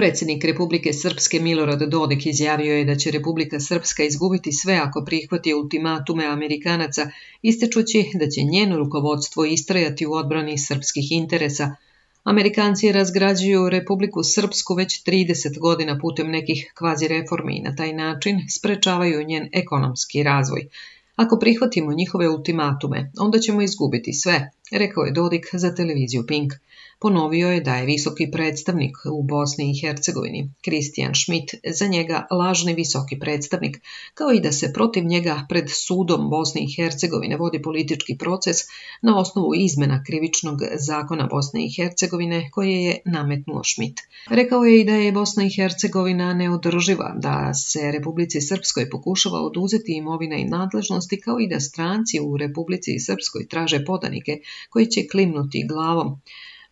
Predsjednik Republike Srpske Milorad Dodik izjavio je da će Republika Srpska izgubiti sve ako prihvati ultimatume Amerikanaca, ističući da će njeno rukovodstvo istrajati u odbrani srpskih interesa. Amerikanci razgrađuju Republiku Srpsku već 30 godina putem nekih kvazi reformi i na taj način sprečavaju njen ekonomski razvoj. Ako prihvatimo njihove ultimatume, onda ćemo izgubiti sve, rekao je Dodik za televiziju Pink. Ponovio je da je visoki predstavnik u Bosni i Hercegovini, Christian Schmidt, za njega lažni visoki predstavnik, kao i da se protiv njega pred sudom Bosne i Hercegovine vodi politički proces na osnovu izmena krivičnog zakona Bosne i Hercegovine koje je nametnuo Schmidt. Rekao je i da je Bosna i Hercegovina neodrživa, da se Republici Srpskoj pokušava oduzeti imovina i nadležnosti, kao i da stranci u Republici Srpskoj traže podanike koji će klimnuti glavom,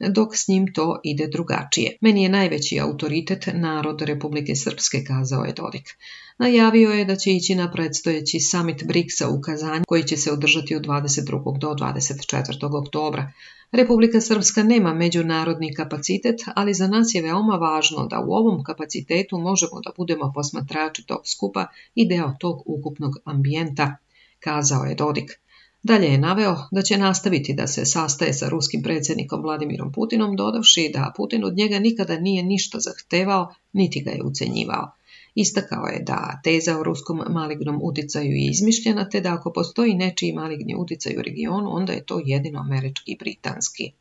dok s njim to ide drugačije. Meni je najveći autoritet narod Republike Srpske, kazao je Dodik. Najavio je da će ići na predstojeći summit BRICS-a u Kazanju, koji će se održati od 22. do 24. oktobra. Republika Srpska nema međunarodni kapacitet, ali za nas je veoma važno da u ovom kapacitetu možemo da budemo posmatrači tog skupa i deo tog ukupnog ambijenta, kazao je Dodik. Dalje je naveo da će nastaviti da se sastaje sa ruskim predsjednikom Vladimirom Putinom, dodavši da Putin od njega nikada nije ništa zahtevao, niti ga je ucenjivao. Istakao je da teza o ruskom malignom uticaju je izmišljena, te da ako postoji nečiji maligni uticaj u regionu, onda je to jedino američki i britanski.